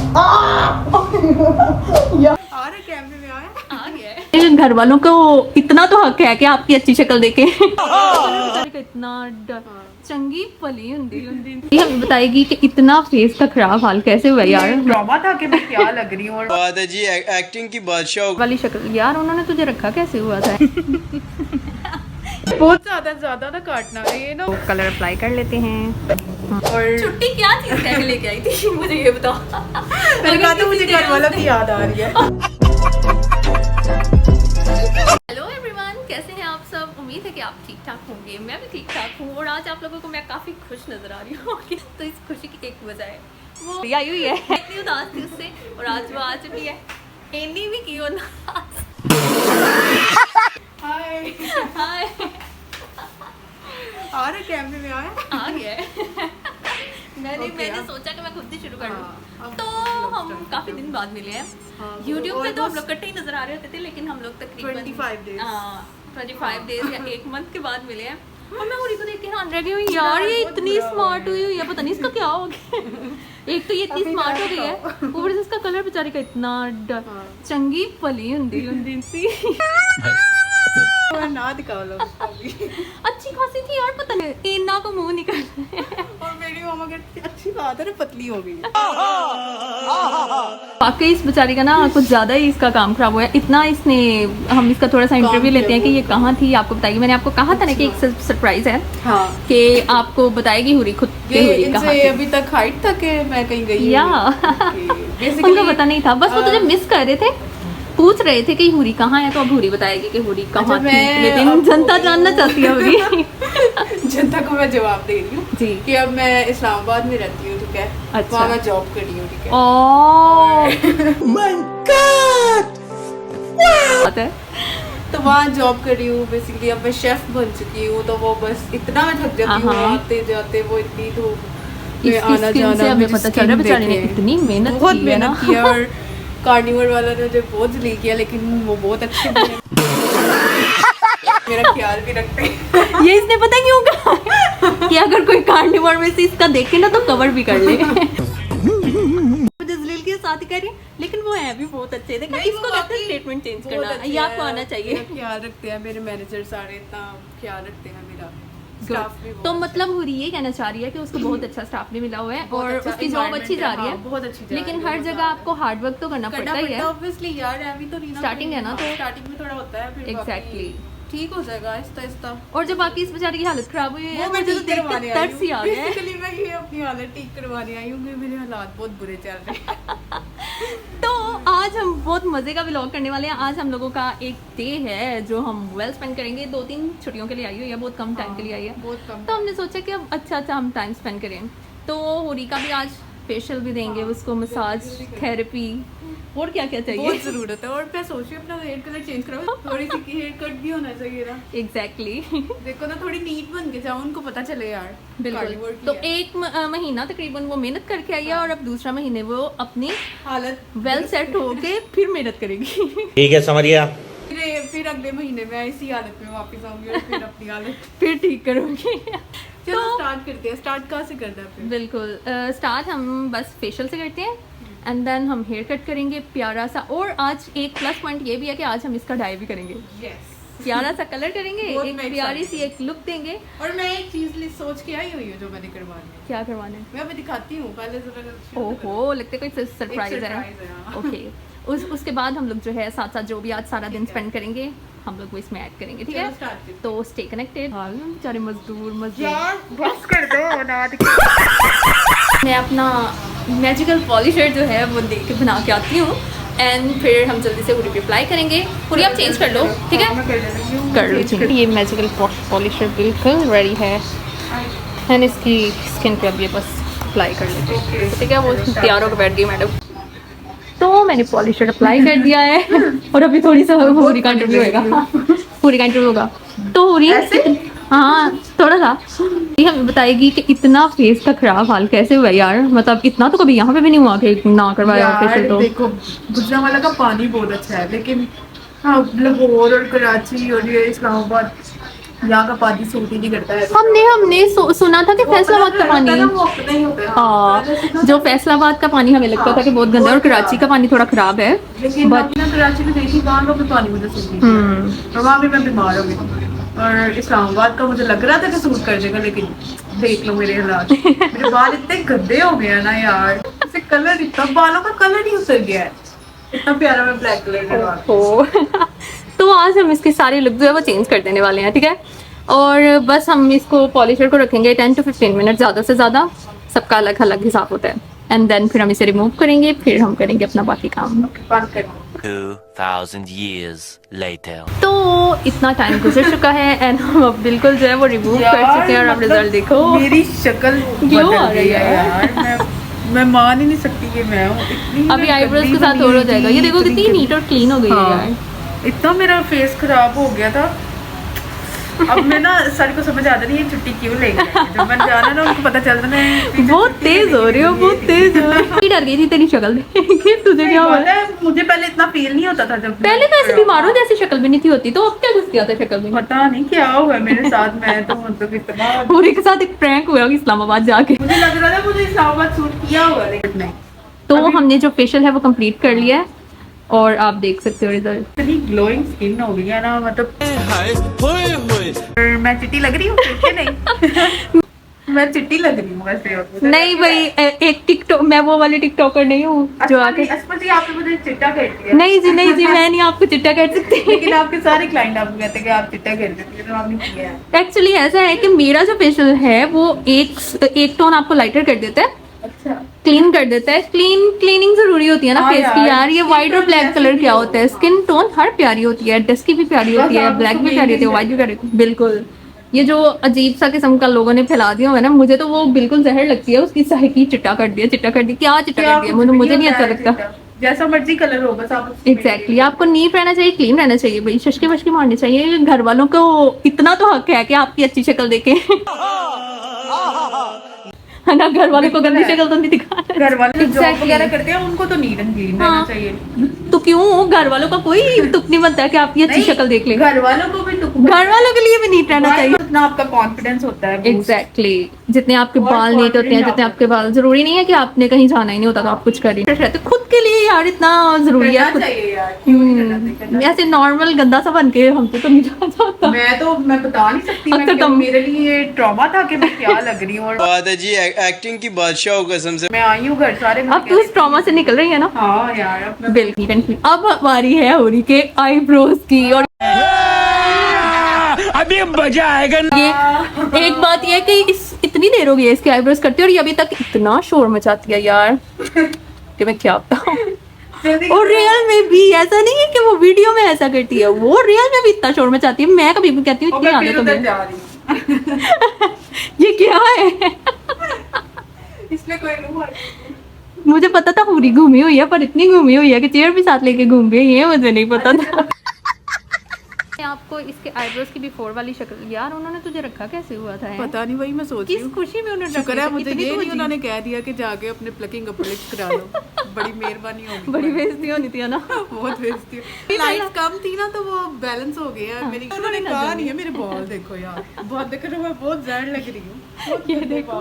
कैमरे में आ गया है। घर वालों को इतना तो हक है कि आपकी अच्छी शक्ल देखे। इतना चंगी भली हुंदी हमें बताएगी कि इतना फेस का खराब हाल कैसे हुआ यार। ड्रामा था कि मैं क्या लग रही हूँ। बात है जी, एक्टिंग की बादशाह वाली शक्ल यार, उन्होंने तुझे रखा कैसे हुआ था। बहुत ज्यादा ना काटना ये ना। कलर अप्लाई कर लेते हैं। और छुट्टी क्या चीज कह के लेके आई थी मुझे ये बताओ। मैंने कहा था मुझे घर वालों की याद आ रही है। हेलो एवरीवन, कैसे हैं आप सब। उम्मीद है कि आप ठीक ठाक होंगे। मैं भी ठीक ठाक हूँ और आज आप लोगों को मैं काफ़ी खुश नज़र आ रही हूँ। तो इस खुशी की एक वजह है वो आई हुई है। इतनी उदास थी उससे और आज वो आ चुकी है। एनी भी की उदास। हाय हाय आ रहा कैमरे में आ गया है। मैंने सोचा कि मैं खुद ही शुरू कर लूँ। तो हम काफ़ी दिन बाद मिले हैं। YouTube पे तो हम लोग इकट्ठे ही नजर आ रहे होते थे, लेकिन हम लोग तकरीबन 25 डेज या एक मंथ के बाद मिले हैं। और मैं उरी को देख के हैरान रह गई हूँ यार, ये इतनी स्मार्ट हुई है, पता नहीं इसका क्या हो गया। एक तो ये इतनी स्मार्ट हो गई है, ऊपर से इसका कलर बेचारी का इतना चंगी भली हुंदी सी। ना दिखाओ लोग। अच्छी खासी थी यार, पता नहीं इन्ना को मुंह निकल। और मेरी मामा कहती अच्छी बात है ना, पतली हो गई। वाकई इस बेचारी का ना कुछ ज्यादा ही इसका काम खराब हुआ है। इतना इसने, हम इसका थोड़ा सा इंटरव्यू लेते हैं कि ये कहाँ थी, आपको बताएगी। मैंने आपको कहा था ना कि एक सरप्राइज है कि आपको बताएगी हुरी खुद के हुरी कहाँ थी। अभी तक हाइट तक है मैं कहीं गई या उनको पता नहीं था, बस वो तुझे मिस कर रहे थे, पूछ रहे थे कि हुरी कहाँ है। तो अब हुरी बताएगी कि हुरी कहाँ थी, लेकिन जनता जानना चाहती है हुरी। जनता को मैं जवाब दे रही हूँ जी कि अब मैं इस्लामाबाद में रहती हूँ, ठीक है। अच्छा। वहाँ मैं जॉब कर रही हूँ, ठीक है। है तो वहाँ जॉब कर रही हूँ बेसिकली। अब मैं शेफ बन चुकी हूँ, तो वो बस इतना मैं थक जाती हूँ आते जाते, वो इतनी धूप में आना जाना। हमें पता चल रहा है बेचारी ने इतनी मेहनत बहुत की है ना। मेहनत किया और कार्निवल वाला ने मुझे बहुत जलील किया, लेकिन वो बहुत अच्छे थे। मेरा ख्याल भी रखते हैं। ये इसने पता क्यों कहा कि अगर कोई कार्निवल में से इसका देखे ना तो कवर भी कर ले। मुझे जलील के साथ ही कह रही है, लेकिन वो है भी बहुत अच्छे थे। इसको कहते हैं स्टेटमेंट चेंज करना, ये आपको आना चाहिए। ख्याल रखते हैं मेरे मैनेजर, सारे इतना ख्याल रखते हैं मेरा। तो मतलब हुरी ये कहना चाह रही है कि उसको बहुत अच्छा स्टाफ भी मिला हुआ है और उसकी जॉब अच्छी जा रही है, बहुत अच्छी। लेकिन हर जगह आपको हार्ड वर्क तो करना पड़ता ही है। ऑब्वियसली यार, अभी तो स्टार्टिंग है ना, तो स्टार्टिंग में थोड़ा होता है, फिर एग्जैक्टली ठीक हो जाएगा आहिस्ता आहिस्ता। और जब बाकी इस बेचारी की हालत खराब हुई है, मैं मुझे तो देख के तरस ही आ गया है। बेसिकली मैं ये अपनी हालत ठीक करवाने आई हूँ, मेरे हालात बहुत बुरे चल रहे हैं। तो आज हम बहुत मजे का व्लॉग करने वाले हैं। आज हम लोगों का एक डे है जो हम वेल स्पेंड करेंगे। 2-3 छुट्टियों के लिए आई हुई है, बहुत कम टाइम के लिए आई है, बहुत कम। तो हमने सोचा कि अब अच्छा हम टाइम स्पेंड करें। तो हुरी का भी आज फेशियल भी देंगे, उसको मसाज थेरेपी और क्या क्या चाहिए, बहुत जरूरत है। और मैं सोच रही हूँ अपना हेयर कलर चेंज कराऊँ, थोड़ी सी हेयर कट भी होना चाहिए ना। एग्जैक्टली देखो ना, थोड़ी नीट बन के जाओ, उनको पता चले यार। बिल्कुल। तो एक महीना तकरीबन वो मेहनत करके आई है और अब दूसरा महीने वो अपनी हालत वेल सेट होके फिर मेहनत करेगी। ठीक है, समझ गया। फिर अगले महीने में इसी हालत में वापस आऊंगी और फिर अपनी हालत फिर ठीक करूंगी। चलो स्टार्ट करते हैं। स्टार्ट कहाँ से करना है फिर? बिल्कुल, स्टार्ट हम बस फेशियल से करते हैं एंड देन हम हेयर कट करेंगे प्यारा सा। और आज एक प्लस पॉइंट ये भी है कि आज हम इसका डाई भी करेंगे। प्यारा सा कलर करेंगे, एक प्यारी सी एक लुक देंगे। और मैं एक चीज सोच के आई हुई हूँ जो मैंने करवानी है। क्या करवाना है? मैं अभी दिखाती हूँ, पहले जरा। ओहो, लगता है कोई सरप्राइज है। ओके, उसके बाद हम लोग जो है साथ साथ जो भी आज सारा दिन स्पेंड करेंगे हम लोग वो इसमें ऐड करेंगे, ठीक है। तो स्टे कनेक्टेड। बेचारे मजदूर बस कर दो ना। मैं अपना मैजिकल पॉलिशर जो है वो देख के बना के आती हूँ एंड फिर हम जल्दी से पूरी अप्लाई करेंगे। पूरी आप चेंज कर लो, ठीक है, कर लो जी। ये मैजिकल पॉलिशर बिल्कुल रेडी है एंड इसकी स्किन पे अब ये बस अप्लाई कर लेते हैं, ठीक है। वो तैयार होकर बैठ गई मैडम। तो मैंने पॉलिशर अप्लाई कर दिया है और अभी थोड़ी सा पूरी का इंटरव्यू होगा, पूरी का इंटरव्यू होगा। तो पूरी हाँ थोड़ा सा हमें बताएगी कि इतना फेस का खराब हाल कैसे हुआ यार। मतलब इतना तो कभी यहाँ पे भी नहीं हुआ कि ना करवाया फेशियल। तो देखो, गुजरांवाला का पानी बहुत अच्छा है, लेकिन हाँ लाहौर और कराची और ये इस्लामाबाद यहाँ का पानी सूट ही नहीं करता है। हमने सुना था कि फैसलाबाद का पानी, वो अपना ही होता है। हाँ, जो फैसलाबाद का पानी हमें लगता था कि बहुत गंदा है और कराची का पानी थोड़ा खराब है। लेकिन मैं कराची में गई थी, वहाँ का भी पानी मुझे सूट नहीं किया और वहाँ भी मैं बीमार हो गई। और इस्लामाबाद का मुझे लग रहा था कि सूट कर देगा, लेकिन देख लो मेरे हालात, मेरे बाल इतने गंदे हो गए हैं ना यार, इससे कलर इतना, बालों का कलर ही उतर गया है। इतना प्यारा मैं ब्लैक कलर के बाल। तो आज हम इसके सारे लुक जो है वो चेंज कर देने वाले हैं, ठीक है। और बस हम इसको पॉलिशर को रखेंगे 10 to 15 मिनट, ज़्यादा से ज़्यादा, सबका अलग अलग हिसाब होता है। एंड देन फिर हम इसे रिमूव करेंगे, फिर हम करेंगे अपना बाकी काम। 2000 years later. तो इतना टाइम गुजर चुका है एंड हम अब बिल्कुल जो है वो रिमूव कर चुके हैं और अब रिजल्ट देखो, मेरी शक्ल ग्लो आ रही है यार। मैं मान ही नहीं सकती कि मैं हूँ इतनी। अभी आईब्रोज के साथ और हो जाएगा। ये देखो कितनी नीट और क्लीन हो गई है यार। इतना मेरा फेस खराब हो गया था। अब मैं ना सर को समझ आता नहीं ये छुट्टी क्यों ले गए। जब मैं जाना ना उनको पता चलता ना बहुत तेज हो रही हो, बहुत तेज हो रही हो। डर गई थी तेरी शक्ल देख के, तुझे क्या हुआ? मुझे पहले इतना फील नहीं होता था। जब पहले तो ऐसे बीमारों जैसी शक्ल भी नहीं थी होती, तो अब क्या घुस गया था शक्ल में? पता नहीं क्या हुआ मेरे साथ। मैं तो मतलब इतना पूरी के साथ एक प्रैंक हुआ इस्लामाबाद जाके। मुझे लग रहा था मुझे इस्लामाबाद सूट किया हुआ, लेकिन नहीं। तो हमने जो फेशियल है वो कंप्लीट कर लिया है और आप देख सकते हो रिजल्ट। इतनी ग्लोइंग स्किन हो गई है ना, मतलब मैं चिट्टी लग रही हूँ कि नहीं? मैं चिट्टी लग रही हूँ वैसे। नहीं भाई, एक टिकटॉक, मैं वो वाली टिकटॉकर नहीं हूँ जो आके। जी आपने मुझे चिट्टा कर दिया। नहीं जी, नहीं जी, मैं नहीं आपको चिट्टा कर सकती। लेकिन आपके सारे क्लाइंट आपको कहते हैं कि आप चिट्टा कर देती है, तो आपने किया है। एक्चुअली ऐसा है कि मेरा जो फेशियल है वो एक टोन आपको लाइटर कर देता है, अच्छा क्लीन कर देता है। क्लीनिंग जरूरी होती है ना हाँ फेस की यार। ये skin व्हाइट और tone ब्लैक जैसे कलर भी क्या होती होता है, स्किन टोन हर प्यारी होती है, डस्की भी प्यारी होती है, आप ब्लैक भी उसको प्यारी होती है, व्हाइट भी प्यारी होती है, बिल्कुल। ये जो अजीब सा किस्म का लोगों ने फैला दिया है ना, मुझे तो वो बिल्कुल जहर लगती है उसकी। सही की चिट्टा कर दिया, चिट्टा कर दिया, क्या चिट्टा कर दिया, मुझे नहीं अच्छा लगता। जैसा मर्जी कलर हो, बस आप एग्जैक्टली आपको नीट रहना चाहिए, क्लीन रहना चाहिए भाई, शशके वशके मारने चाहिए। घर वालों को इतना तो हक है कि आपकी अच्छी शक्ल देखें, है ना। घर वालों को गंदी शक्ल तो नहीं दिखाना। घर वाले जॉब Exactly. वगैरह करते हैं, उनको तो नीट एंड क्लीन रहना हाँ। चाहिए। तो क्यों घर वालों का कोई तुक नहीं बनता है कि आपकी अच्छी शक्ल देख ले। घर वालों को भी घर वालों के लिए भी नीट रहना चाहिए। जितना आपका कॉन्फिडेंस होता है एग्जैक्टली जितने आपके और बाल नीट होते हैं, confident जितने आपके बाल, जरूरी नहीं है कि आपने कहीं जाना ही नहीं होता तो आप कुछ कर ही रहते। खुद के लिए यार इतना जरूरी है। करना चाहिए यार, क्यों नहीं करना चाहिए, करना ऐसे नॉर्मल गंदा सा बन के हम तो नहीं जा सकता। मैं बता नहीं सकती। अक्सर मैं तुम- मेरे लिए ये ट्रॉमा था कि मैं क्या लग रही हूँ। और बात है जी, एक्टिंग की बादशाह हो कसम से। मैं आई हूँ घर, सारे अब तो उस ट्रॉमा से निकल रही है ना। हाँ यार, अब मैं बिल्कुल। अब हमारी है होरी के आईब्रोज की। और अभी मजा आएगा। ये एक बात ये है कि इतनी देर हो गई है इसके आईब्रोज करते और ये अभी तक इतना शोर मचाती है यार कि मैं क्या बताऊं। जल्दी और रियल में भी ऐसा नहीं है कि वो वीडियो में ऐसा करती है, वो रियल में भी इतना शोर मचाती है। मैं कभी भी कहती हूँ और इतनी मैं आदत फिर हो उधर गई। जा रही हूँ। ये क्या है? इसमें कोई रूह है। मुझे पता था पूरी घूमी हुई है, पर इतनी घूमी हुई है कि चेयर भी साथ लेके घूम गई, ये मुझे नहीं पता था। आपको इसके आईब्रोज की बिफोर वाली शक्ल, यार उन्होंने तुझे रखा कैसे हुआ था? पता नहीं, वही मैं सोच रही किस हूँ। खुशी में उन्होंने शुक्र है रखा? मुझे इतनी ये तो नहीं अजीब- उन्होंने कह दिया कि जाके अपने प्लकिंग अपलिक करा लो। बड़ी मेहरबानी होगी। बड़ी बेइज्जती होनी थी ना। बहुत बेइज्जती है। लाइट कम थी ना तो वो बैलेंस हो गया मेरी। उन्होंने कहा नहीं है। मेरे बाल देखो यार, बहुत देख रहे हो, मैं बहुत जहर लग रही हूँ। ये देखो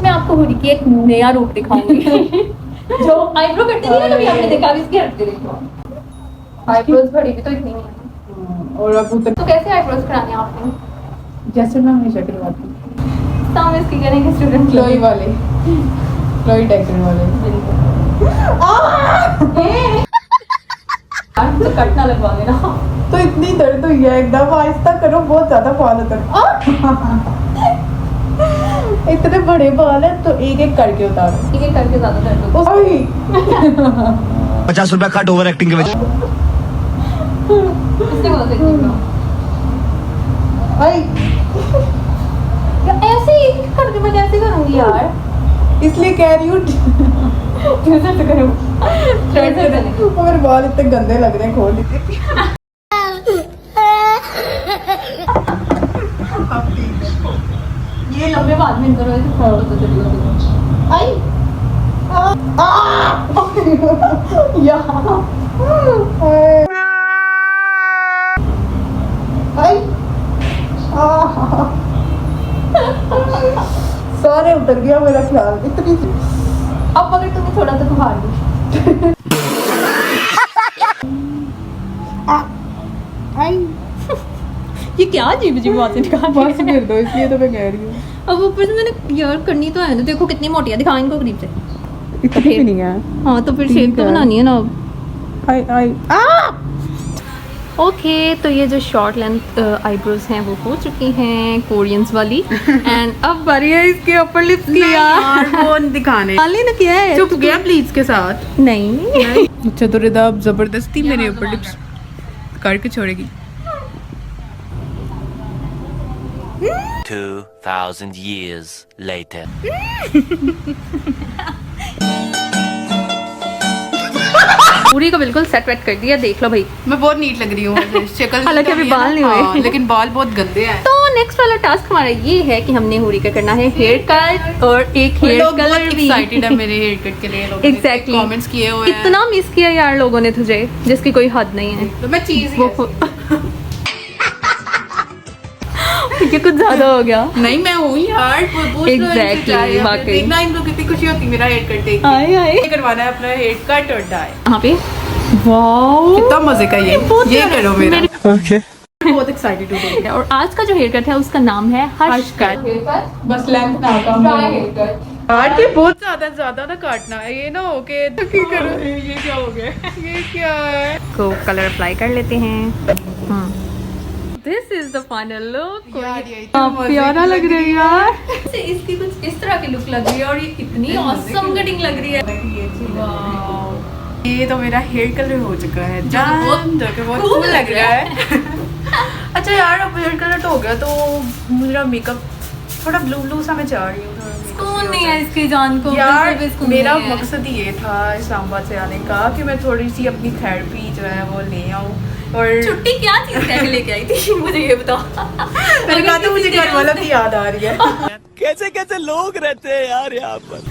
मैं आपको हुडी की एक नया रूप दिखाऊंगी। जो आईब्रो करती थी ना कभी आपने देखा, अभी इसकी हटके देखो। आईब्रोज बड़ी भी तो इतनी नहीं है। और अब उधर तो कैसे आईब्रोज कराने हैं आपने? जैसे मैं हमेशा करवाती हूँ, सामने इसकी करेंगे स्टूडेंट क्लोई वाले, क्लोई टैक्टर वाले। तो कटना लगवा देना। तो इतनी दर्द हुई है, एकदम आहिस्ता करो, बहुत ज्यादा बाल उतर। इतने बड़े बाल है तो एक एक करके उतारो। ठीक है करके ज्यादा दर्द होगा। ओए 50 रुपया कट ओवर एक्टिंग के वजह। इससे बोल सकती हूँ आई, ऐसे ही करके मैं कैसे करूँगी यार? इसलिए कह रही हूँ। कैसे तो करूँ? थ्रेड से करेंगे। मेरे बाल इतने गंदे लग रहे हैं, खोल लीजिए। अब ठीक है। ये लंबे बाद में इधर तो चली होगी। आई आई सारे उतर गया मेरा ख्याल इतनी सी। अब अगर तुम्हें थोड़ा सा बुखार भी ये क्या अजीब अजीब बातें दिखा बस कर दो, इसलिए तो मैं कह रही हूँ। अब ऊपर से मैंने यार करनी तो है ना, देखो कितनी मोटी है, दिखा इनको करीब से। इतनी भी नहीं है। हाँ तो फिर ठीक शेप तो है। बनानी है ना अब। ओके तो ये जो शॉर्ट लेंथ आईब्रोज हैं वो हो चुकी हैं कोरियंस वाली एंड अब बारी है इसके अपर लिप्स की। यार वो दिखाने डाली ना क्या है चुप गया प्लीज के साथ। नहीं अच्छा तो रिदा अब जबरदस्ती मेरे ऊपर लिप्स करके छोड़ेगी। 2,000 years later. पूरी को बिल्कुल सेट वेट कर दिया, देख लो भाई। मैं बहुत नीट लग रही हूँ शक्ल। हालांकि अभी बाल नहीं हुए। हाँ, लेकिन बाल बहुत गंदे हैं। तो नेक्स्ट वाला टास्क हमारा ये है कि हमने हुरी का करना है हेयर कट और एक हेयर लोग बहुत कलर भी। एक्साइटेड है मेरे हेयर कट के लिए। लोगों ने Exactly. कमेंट्स किए हुए हैं। इतना मिस किया यार लोगों ने तुझे जिसकी कोई हद नहीं है। तो मैं चीज वो ये कुछ ज्यादा हो गया। नहीं मैं हूँ यार। Exactly, वाकई। देखना इन लोग कितनी खुशी होती मेरा हेयर कट देख आए आए के। करवाना है अपना हेयर कट और डाई। यहाँ पे वाओ कितना मजे का ये करो मेरा। Okay. बहुत एक्साइटेड हूँ। और आज का जो हेयर कट है उसका नाम है हर्ष कट। बस लेंथ ना कम काट के बहुत ज्यादा ना काटना है। ये ना हो के करो। ये क्या हो गया? ये क्या है? को कलर अप्लाई कर लेते हैं। This is the final look. यार ये इतना मजे प्यारा की लग रहा है यार। इसकी कुछ इस तरह की लुक लग रही है और ये इतनी ऑसम कटिंग लग रही है। ये तो मेरा हेयर कलर हो चुका है जो जान, जो कि बहुत cool cool लग रहा है। अच्छा यार अब हेयर कलर तो हो गया तो मेरा मेकअप थोड़ा ब्लू ब्लू सा मैं चाह रही हूँ। सुकून नहीं है इसकी जान को। यार बिल्कुल भी सुकून मेरा नहीं है। मकसद ये था इस्लामाबाद से आने का कि मैं थोड़ी सी अपनी थेरेपी जो है वो ले आऊँ। और छुट्टी क्या चीज कह के लेके आई थी मुझे ये बताओ। मैंने कहा था मुझे घर वालों की याद आ रही है। कैसे कैसे लोग रहते हैं यार यहाँ पर।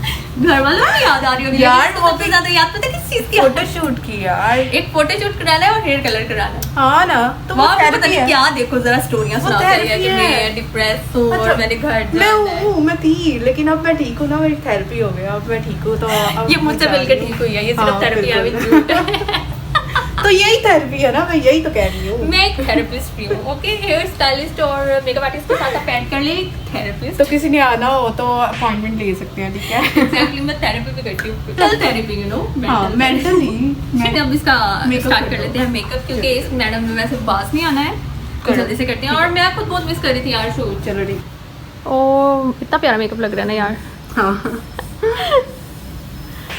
घर वालों की याद आ रही होगी यार, लेकिन सबसे ज्यादा याद पता है किस चीज की? फोटो शूट की यार। एक फोटो शूट कराना है और हेयर कलर कराना है। हाँ ना तो वो वहाँ पे पता therapy नहीं है। क्या देखो जरा स्टोरियां वो सुनाते हैं therapy कि है। मैं डिप्रेस हूँ अच्छा, और मैंने घर मैं जाना है। मैं थी लेकिन अब मैं ठीक हूँ ना। मेरी थेरेपी हो गया अब मैं ठीक हूँ। तो अब ये मुझसे मैं मिलकर जा रही ठीक हुई है, ये हाँ, सिर्फ थेरेपी है बिल्कुल। अभी झूठ है। तो यही थेरेपी है ना, मैं यही तो कह रही हूँ। मैं एक थेरेपिस्ट भी हूँ। ओके हेयर स्टाइलिस्ट और मेकअप आर्टिस्ट के साथ आप ऐड कर ले थेरेपिस्ट। तो किसी ने आना हो तो अपॉइंटमेंट ले सकते हैं, ठीक है? एग्जैक्टली मैं थेरेपी भी करती हूँ। चल थेरेपी यू नो हाँ मेंटली। ठीक है अब इसका Makeup स्टार्ट कर कर लो। लेते हैं मेकअप क्योंकि इस मैडम ने वैसे पास नहीं आना है तो जल्दी से करते हैं। और मैं खुद बहुत मिस कर रही थी यार शूट। चलो ठीक। ओ इतना प्यारा मेकअप लग रहा है ना यार। हाँ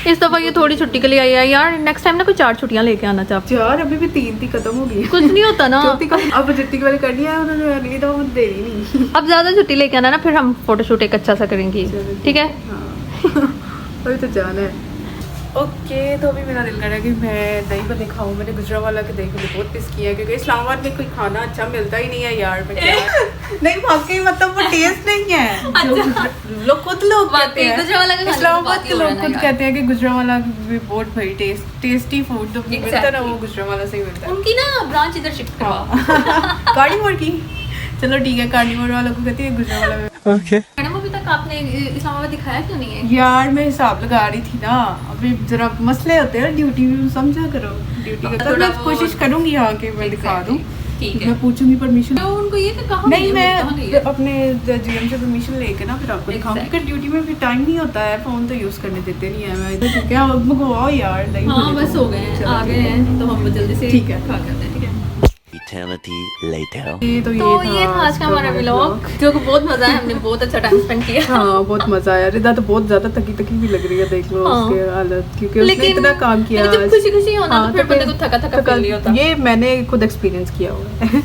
इस दफा ये थोड़ी छुट्टी के लिए आई है यार। नेक्स्ट टाइम ना कोई 4 छुट्टियां लेके आना चाहते। यार अभी भी 3 थी खत्म हो गई। कुछ नहीं होता ना। चौथी का अब जितनी वाली करनी है उन्होंने नहीं तो वो दे ही नहीं। अब ज्यादा छुट्टी लेके आना ना फिर हम फोटोशूट एक अच्छा सा करेंगे। चलो, ठीक है हाँ अभी तो जाना है। ओके तो अभी मेरा दिल कर रहा है कि मैं दही बल्ले खाऊं। मैंने गुजरावाला के दही बल्ले बहुत मिस किया है क्योंकि इस्लामाबाद में कोई खाना अच्छा मिलता ही नहीं है यार। मैं क्या नहीं वाकई मतलब वो टेस्ट नहीं है जो लोग खुद लोग कहते हैं। गुजरावाला का खाना इस्लामाबाद तो के बात ही लोग हो रहा है खुद ना कहते हैं कि गुजरावाला भी बहुत भाई टेस्टी फूड जो मिलता है ना वो गुजरावाला से ही मिलता है। उनकी ना ब्रांच इधर शिफ्ट करवा। हाँ कार्निवोर की चलो ठीक है। कार्निवोर वालों को कहती है गुजरावाला में। Okay. मैडम अभी तक आपने इस्लामाबाद दिखाया क्यों नहीं है? यार मैं हिसाब लगा रही थी ना। अभी जरा मसले होते हैं ड्यूटी में समझा करो। ड्यूटी का तो थोड़ा मैं वो- कोशिश करूंगी यहाँ के मैं दिखा दूँ। ठीक है मैं पूछूंगी परमिशन। तो उनको ये तो कहा नहीं मैं अपने जीएम से परमिशन लेके ना फिर आपको दिखाऊंगी क्योंकि ड्यूटी में भी टाइम नहीं होता है। फोन तो यूज करने देते नहीं है। मैं इधर ठीक है अब मंगवाओ यार दही हाँ बल्ले बस तो। हो गए हैं चलो, आ गए हैं तो हम जल्दी से ठीक है। खा करते हैं। ठीक है Eternity later. तो ये था आज का हमारा व्लॉग जो कि बहुत मजा है। हमने बहुत अच्छा टाइम स्पेंड किया। हाँ बहुत मजा आया। रिदा तो बहुत ज्यादा थकी थकी भी लग रही है देख लो हाँ। उसके हालत क्योंकि उसने इतना काम किया। जब खुशी खुशी होना हाँ, तो फिर तो बंदे को थका थका फील नहीं होता। ये मैंने खुद एक्सपीरियंस किया हुआ है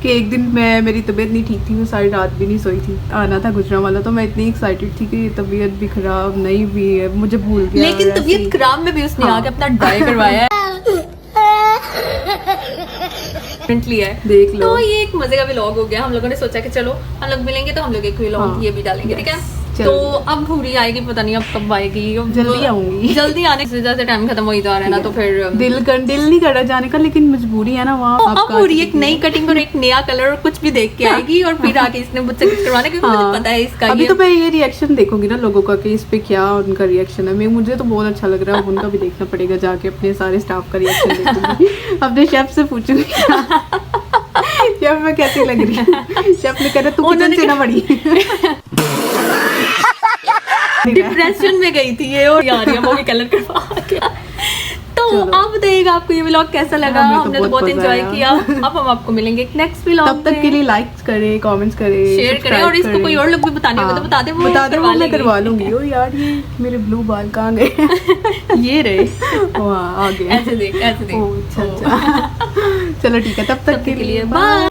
कि एक दिन मेरी तबीयत नहीं ठीक थी। मैं सारी रात भी नहीं सोई थी। आना था गुजरावाला तो मैं इतनी एक्साइटेड थी कि तबीयत भी खराब नहीं भी है मुझे भूल गया। लेकिन और तबीयत ऐसे ही- खराब में भी उसने हाँ। आके अपना डाई करवाया है। है देख लो। तो ये एक मजे का व्लॉग हो गया। हम लोगों ने सोचा कि चलो हम लोग मिलेंगे तो हम लोग एक व्लॉग हाँ। ये भी डालेंगे। ठीक है तो अब हुरी आएगी, पता नहीं अब कब आएगी। जल्दी आऊंगी। जल्दी आने से जैसे टाइम खत्म हो ही जा रहा है ना, तो फिर दिल नहीं कर रहा जाने का, लेकिन मजबूरी है ना वहाँ। अब हुरी एक नई कटिंग और एक नया कलर और कुछ भी देख के आएगी और फिर आके इसने मुझसे कुछ करवाने, क्योंकि मुझे पता है इसका। अभी तो मैं ये रिएक्शन देखूंगी ना लोगों का कि इस पे क्या उनका रिएक्शन है। मुझे तो बहुत अच्छा लग रहा है, अब उनका भी देखना पड़ेगा, जाके अपने सारे स्टाफ का रिएक्शन देखूंगी। अपने शेफ से पूछूंगी शेफ में कैसी लग रही है। शेफ ने कहा तू किचन से ना बड़ी। डिप्रेशन में गई थी ये और यार वो कलर करवा गया। तो आप बताइएगा आपको ये व्लॉग कैसा लगा। हमने तो बहुत एंजॉय किया। अब हम आपको मिलेंगे नेक्स्ट व्लॉग। तब तक के लिए लाइक करें, कमेंट्स करें, शेयर करें, और इसको कोई और लोग भी बताने हो तो बता दे, वो मैं करवा लूंगी। ओ यार ये मेरे ब्लू बाल कहाँ गए? ये रहे वहाँ आ गए। ऐसे देख अच्छा। चलो ठीक है, तब तक के लिए बाय।